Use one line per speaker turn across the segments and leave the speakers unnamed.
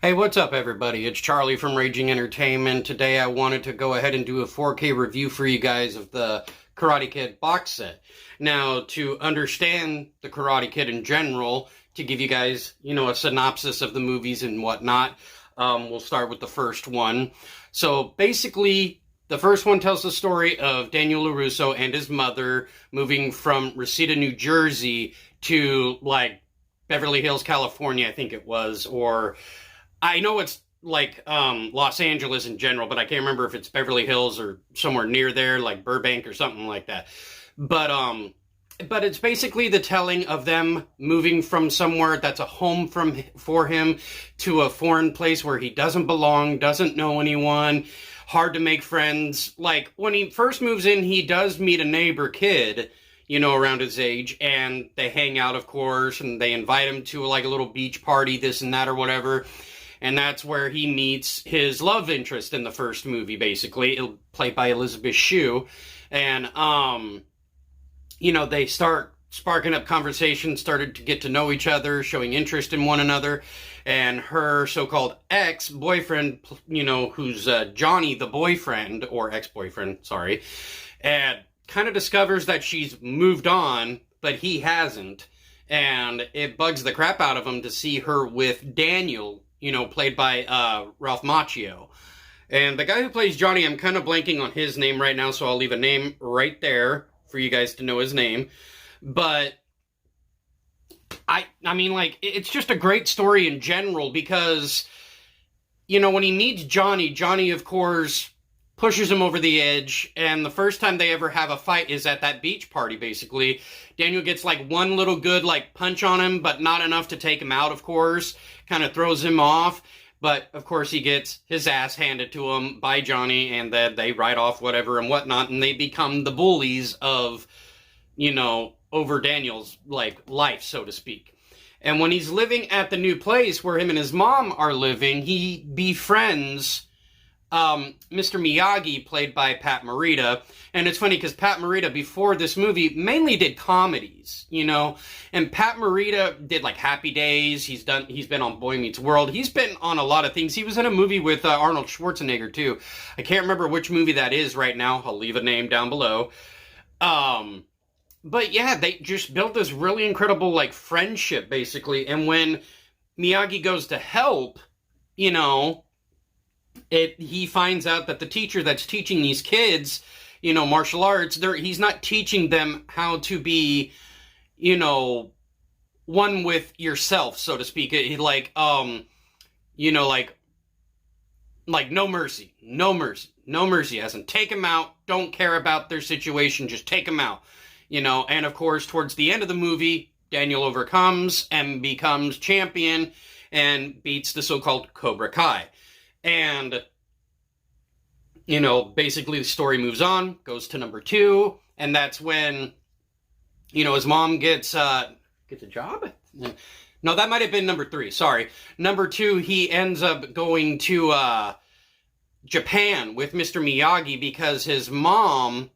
Hey, what's up, everybody? It's Charlie from Raging Entertainment. Today I wanted to go ahead and do a 4K review for you guys of the Karate Kid box set. Now, to understand the Karate Kid in general, to give you guys, a synopsis of the movies and whatnot, we'll start with the first one. So, basically, the first one tells the story of Daniel LaRusso and his mother moving from Reseda, New Jersey to, Beverly Hills, California, I think it was, or I know it's Los Angeles in general, but I can't remember if it's Beverly Hills or somewhere near there, like Burbank or something like that. But it's basically the telling of them moving from somewhere that's a home for him to a foreign place where he doesn't belong, doesn't know anyone, hard to make friends. Like, when he first moves in, he does meet a neighbor kid, around his age, and they hang out, of course, and they invite him to, a little beach party, this and that or whatever. And that's where he meets his love interest in the first movie, basically, played by Elizabeth Shue. And, they start sparking up conversation, started to get to know each other, showing interest in one another. And her so-called ex-boyfriend, who's Johnny the boyfriend, or ex-boyfriend, sorry, and kind of discovers that she's moved on, but he hasn't. And it bugs the crap out of him to see her with Daniel, played by Ralph Macchio. And the guy who plays Johnny, I'm kind of blanking on his name right now, so I'll leave a name right there for you guys to know his name. But it's just a great story in general because, when he meets Johnny, of course, pushes him over the edge, and the first time they ever have a fight is at that beach party, basically. Daniel gets, one little good, punch on him, but not enough to take him out, of course. Kind of throws him off, but, of course, he gets his ass handed to him by Johnny, and then they ride off whatever and whatnot, and they become the bullies of, over Daniel's, life, so to speak. And when he's living at the new place where him and his mom are living, he befriends Mr. Miyagi, played by Pat Morita. And it's funny because Pat Morita, before this movie, mainly did comedies, and Pat Morita did Happy Days. He's been on Boy Meets World. He's been on a lot of things. He was in a movie with Arnold Schwarzenegger too. I can't remember which movie that is right now. I'll leave a name down below. But yeah, they just built this really incredible friendship basically. And when Miyagi goes to help, he finds out that the teacher that's teaching these kids, martial arts, he's not teaching them how to be, one with yourself, so to speak. No mercy, no mercy, as in take them out, don't care about their situation, just take them out, and of course, towards the end of the movie, Daniel overcomes and becomes champion and beats the so-called Cobra Kai. And, basically the story moves on, goes to number 2, and that's when, his mom gets a job? No, that might have been number 3, sorry. Number 2, he ends up going to, Japan with Mr. Miyagi because his mom,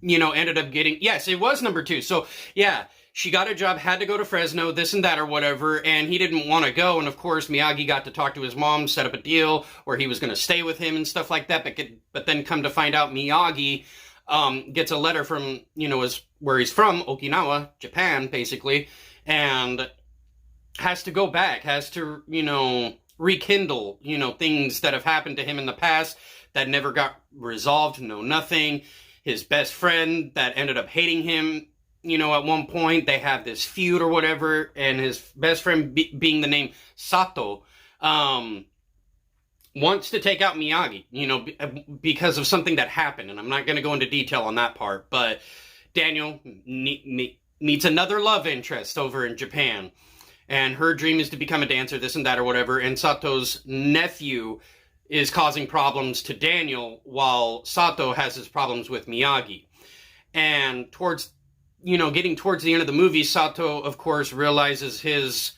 ended up getting, yes, it was number 2, so, yeah. She got a job, had to go to Fresno, this and that or whatever, and he didn't want to go. And of course, Miyagi got to talk to his mom, set up a deal where he was going to stay with him and stuff like that. But then come to find out, Miyagi gets a letter from, where he's from, Okinawa, Japan, basically, and has to go back, has to, rekindle, things that have happened to him in the past that never got resolved, nothing. His best friend that ended up hating him, at one point, they have this feud or whatever, and his best friend, being the name Sato, wants to take out Miyagi, because of something that happened, and I'm not going to go into detail on that part, but Daniel meets another love interest over in Japan, and her dream is to become a dancer, this and that or whatever, and Sato's nephew is causing problems to Daniel, while Sato has his problems with Miyagi. And getting towards the end of the movie, Sato, of course, realizes his,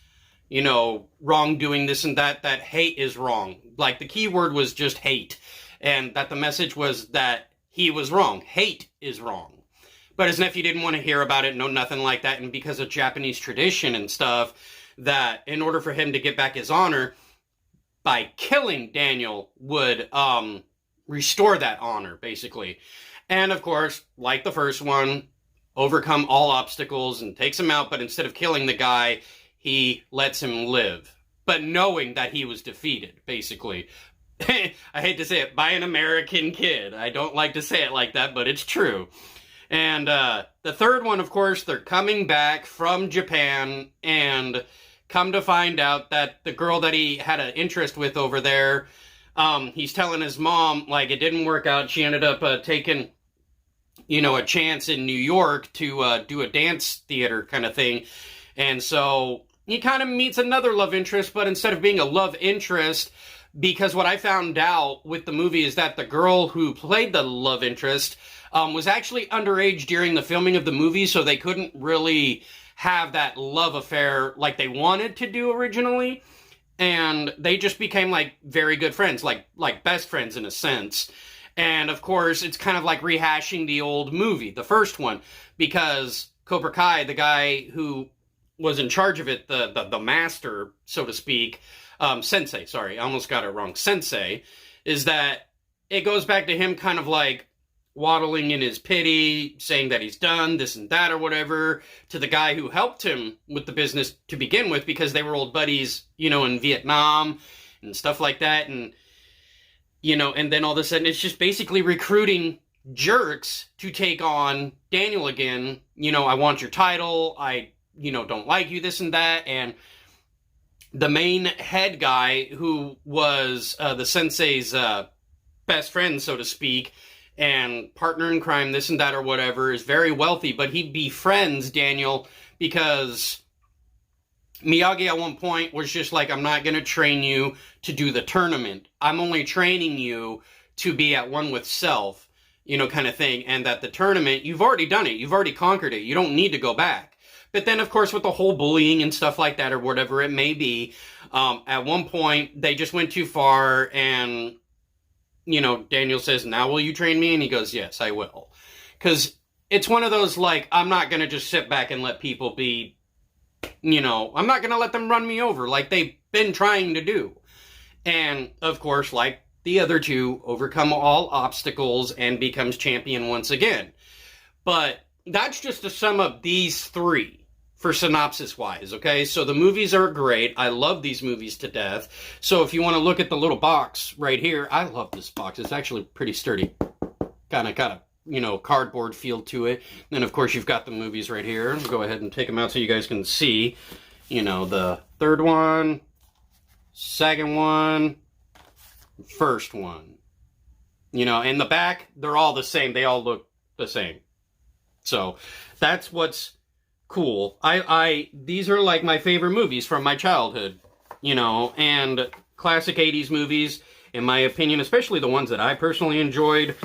wrongdoing, this and that hate is wrong. The key word was just hate. And that the message was that he was wrong. Hate is wrong. But his nephew didn't want to hear about it, nothing like that. And because of Japanese tradition and stuff, that in order for him to get back his honor, by killing Daniel would restore that honor, basically. And of course, like the first one, overcome all obstacles and takes him out, but instead of killing the guy, he lets him live. But knowing that he was defeated, basically. I hate to say it, by an American kid. I don't like to say it like that, but it's true. And the third one, of course, they're coming back from Japan and come to find out that the girl that he had an interest with over there, he's telling his mom, like, it didn't work out. She ended up taking, you know, a chance in New York to do a dance theater kind of thing. And so he kind of meets another love interest, but instead of being a love interest, because what I found out with the movie is that the girl who played the love interest was actually underage during the filming of the movie, so they couldn't really have that love affair like they wanted to do originally. And they just became like very good friends, like best friends in a sense. And of course, it's kind of like rehashing the old movie, the first one, because Cobra Kai, the guy who was in charge of it, the master, so to speak, Sensei, sorry, I almost got it wrong, Sensei, is that it goes back to him kind of like waddling in his pity, saying that he's done this and that or whatever, to the guy who helped him with the business to begin with, because they were old buddies, you know, in Vietnam and stuff like that. And, you know, and then all of a sudden it's just basically recruiting jerks to take on Daniel again. You know, I want your title, I, you know, don't like you, this and that. And the main head guy, who was the sensei's best friend, so to speak, and partner in crime, this and that or whatever, is very wealthy, but he befriends Daniel because Miyagi at one point was just like, I'm not going to train you to do the tournament. I'm only training you to be at one with self, you know, kind of thing. And that the tournament, you've already done it. You've already conquered it. You don't need to go back. But then, of course, with the whole bullying and stuff like that or whatever it may be, at one point, they just went too far and, you know, Daniel says, now will you train me? And he goes, yes, I will. Because it's one of those, like, I'm not going to just sit back and let people be, you know, I'm not going to let them run me over like they've been trying to do. And, of course, like the other two, overcome all obstacles and becomes champion once again. But that's just to sum up these three for synopsis-wise, okay? So the movies are great. I love these movies to death. So if you want to look at the little box right here, I love this box. It's actually pretty sturdy. Kind of, you know, cardboard feel to it. Then, of course, you've got the movies right here. I'll go ahead and take them out so you guys can see, you know, the third one, second one, first one. You know, in the back, they're all the same. They all look the same. So that's what's cool. These are like my favorite movies from my childhood, you know, and classic 80s movies, in my opinion, especially the ones that I personally enjoyed.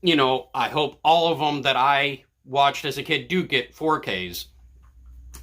You know, I hope all of them that I watched as a kid do get 4Ks.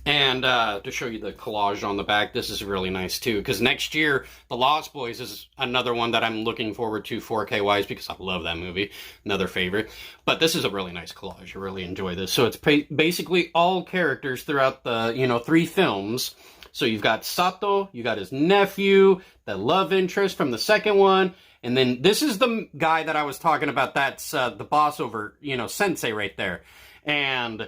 And to show you the collage on the back, this is really nice too, because next year, The Lost Boys is another one that I'm looking forward to 4K-wise, because I love that movie, another favorite. But this is a really nice collage, I really enjoy this. So it's basically all characters throughout the, you know, 3 films. So you've got Sato, you got his nephew, the love interest from the second one, and then this is the guy that I was talking about, that's the boss over, you know, Sensei right there. And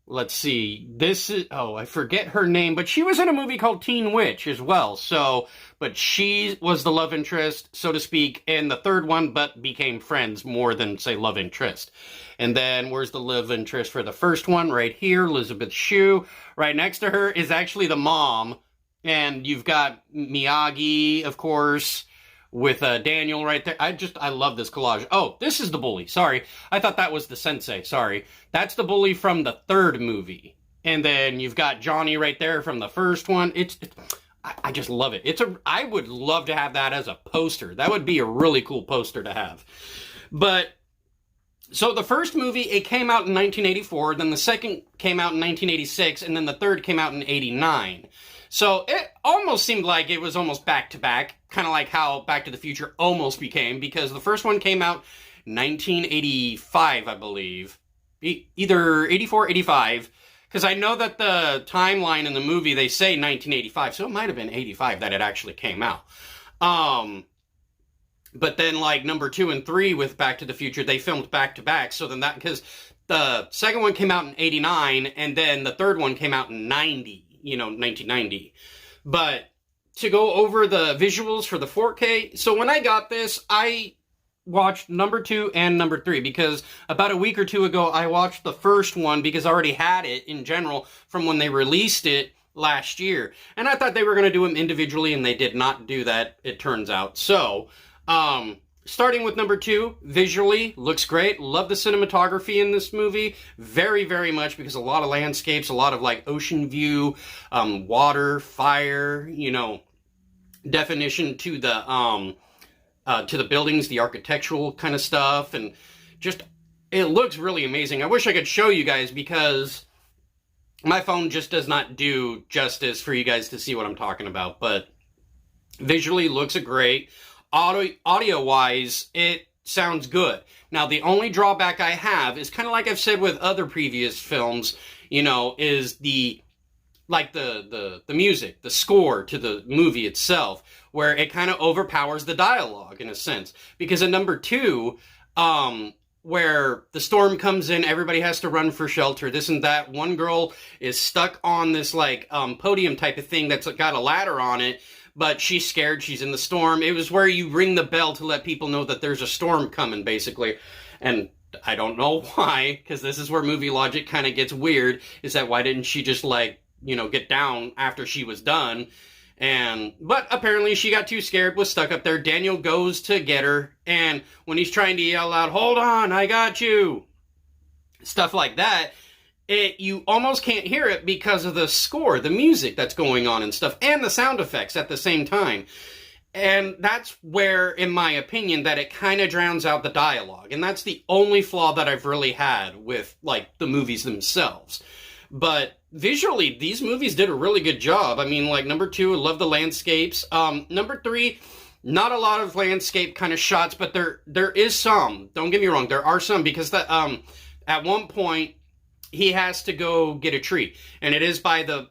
let's see, this is, oh, I forget her name, but she was in a movie called Teen Witch as well. So, but she was the love interest, so to speak, in the third one, but became friends more than, say, love interest. And then, where's the love interest for the first one? Right here, Elizabeth Shue. Right next to her is actually the mom. And you've got Miyagi, of course, with Daniel right there. I love this collage. Oh, this is the bully. Sorry. I thought that was the sensei. Sorry. That's the bully from the third movie. And then you've got Johnny right there from the first one. I just love it. I would love to have that as a poster. That would be a really cool poster to have. But, so the first movie, it came out in 1984. Then the second came out in 1986. And then the third came out in 89. So it almost seemed like it was almost back-to-back, kind of like how Back to the Future almost became, because the first one came out 1985, I believe. Either 84, 85, because I know that the timeline in the movie, they say 1985, so it might have been 85 that it actually came out. But then, like, number 2 and 3 with Back to the Future, they filmed back to back. So then that, because the second one came out in 89, and then the third one came out in 1990. But to go over the visuals for the 4K, so when I got this, I watched number 2 and number 3, because about a week or two ago, I watched the first one because I already had it in general from when they released it last year. And I thought they were going to do them individually, and they did not do that, it turns out. So, starting with number 2, visually, looks great. Love the cinematography in this movie. Very, very much, because a lot of landscapes, a lot of, like, ocean view, water, fire, you know, definition to the buildings, the architectural kind of stuff, and just, it looks really amazing. I wish I could show you guys, because my phone just does not do justice for you guys to see what I'm talking about, but visually looks great. Audio-wise, it sounds good. Now, the only drawback I have is kind of like I've said with other previous films, you know, is the music, the score to the movie itself, where it kind of overpowers the dialogue in a sense. Because in number 2, where the storm comes in, everybody has to run for shelter, this and that. One girl is stuck on this, like, podium type of thing that's got a ladder on it, but she's scared, she's in the storm. It was where you ring the bell to let people know that there's a storm coming, basically. And I don't know why, because this is where movie logic kind of gets weird, is that why didn't she just, like, you know, get down after she was done? But apparently she got too scared, was stuck up there. Daniel goes to get her, and when he's trying to yell out, "Hold on, I got you," stuff like that, you almost can't hear it because of the score, the music that's going on and stuff, and the sound effects at the same time. And that's where, in my opinion, that it kind of drowns out the dialogue. And that's the only flaw that I've really had with, like, the movies themselves. But visually, these movies did a really good job. I mean, like, number 2, I love the landscapes. Number 3, not a lot of landscape kind of shots, but there is some. Don't get me wrong, there are some, because at one point, he has to go get a tree, and it is by the,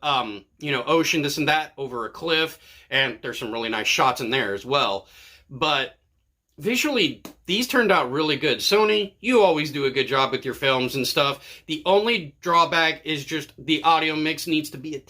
you know, ocean, this and that, over a cliff, and there's some really nice shots in there as well. But visually, these turned out really good. Sony, you always do a good job with your films and stuff. The only drawback is just the audio mix needs to be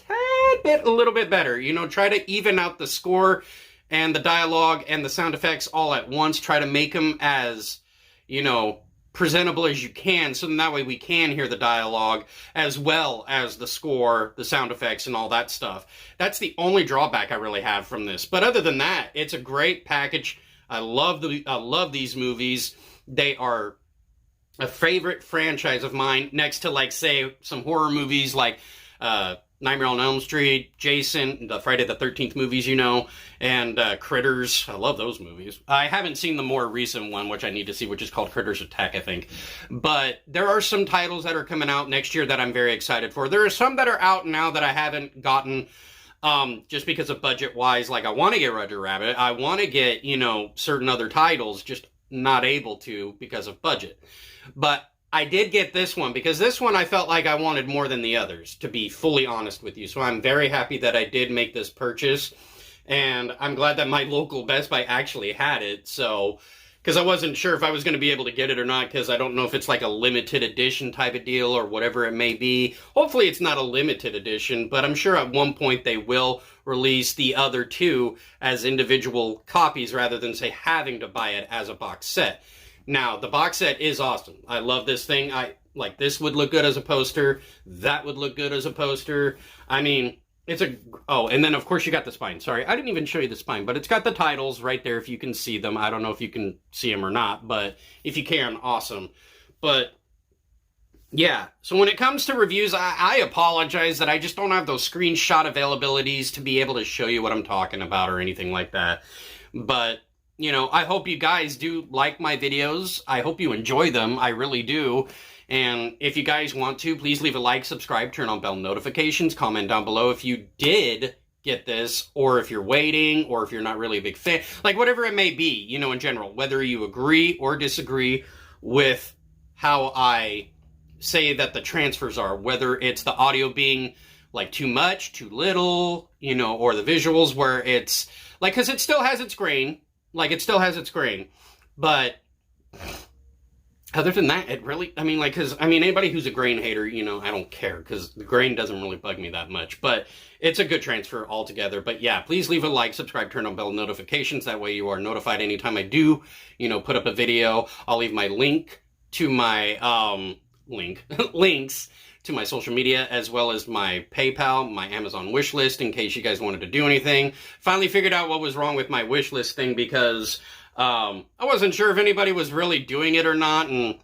a little bit better. You know, try to even out the score and the dialogue and the sound effects all at once. Try to make them as, you know, presentable as you can, so then that way we can hear the dialogue as well as the score, the sound effects, and all that stuff. That's the only drawback I really have from this. But other than that, it's a great package. I love these movies. They are a favorite franchise of mine, next to, like, say, some horror movies like Nightmare on Elm Street, Jason, the Friday the 13th movies, you know, and Critters. I love those movies. I haven't seen the more recent one, which I need to see, which is called Critters Attack, I think. But there are some titles that are coming out next year that I'm very excited for. There are some that are out now that I haven't gotten, just because of budget-wise. Like, I want to get Roger Rabbit. I want to get, you know, certain other titles, just not able to because of budget. But I did get this one, because this one I felt like I wanted more than the others, to be fully honest with you. So I'm very happy that I did make this purchase, and I'm glad that my local Best Buy actually had it, so, because I wasn't sure if I was going to be able to get it or not, because I don't know if it's like a limited edition type of deal or whatever it may be. Hopefully it's not a limited edition, but I'm sure at one point they will release the other 2 as individual copies rather than, say, having to buy it as a box set. Now, the box set is awesome. I love this thing. Like, this would look good as a poster. That would look good as a poster. I mean, it's a... Oh, and then, of course, you got the spine. Sorry, I didn't even show you the spine, but it's got the titles right there if you can see them. I don't know if you can see them or not, but if you can, awesome. But, yeah. So when it comes to reviews, I apologize that I just don't have those screenshot availabilities to be able to show you what I'm talking about or anything like that. But... you know, I hope you guys do like my videos. I hope you enjoy them. I really do. And if you guys want to, please leave a like, subscribe, turn on bell notifications, comment down below if you did get this, or if you're waiting, or if you're not really a big fan. Like, whatever it may be, you know, in general. Whether you agree or disagree with how I say that the transfers are. Whether it's the audio being like too much, too little, you know, or the visuals where it's like, because it still has its grain, like it still has its grain, but other than that, it really, I mean, like, because, I mean, anybody who's a grain hater, you know, I don't care, because the grain doesn't really bug me that much, but it's a good transfer altogether. But yeah, please leave a like, subscribe, turn on bell notifications, that way you are notified anytime I do, you know, put up a video. I'll leave my link to my, links to my social media, as well as my PayPal, my Amazon wish list, in case you guys wanted to do anything. Finally figured out what was wrong with my wish list thing, because I wasn't sure if anybody was really doing it or not, and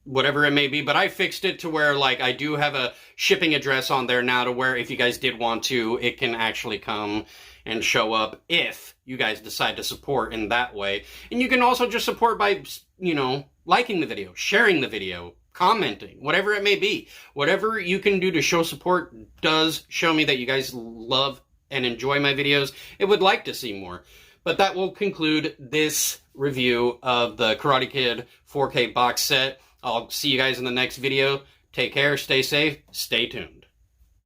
whatever it may be, but I fixed it to where, like, I do have a shipping address on there now, to where if you guys did want to, it can actually come and show up if you guys decide to support in that way. And you can also just support by, you know, liking the video, sharing the video, commenting, whatever it may be. Whatever you can do to show support does show me that you guys love and enjoy my videos. It would like to see more. But that will conclude this review of the Karate Kid 4K box set. I'll see you guys in the next video. Take care, stay safe, stay tuned.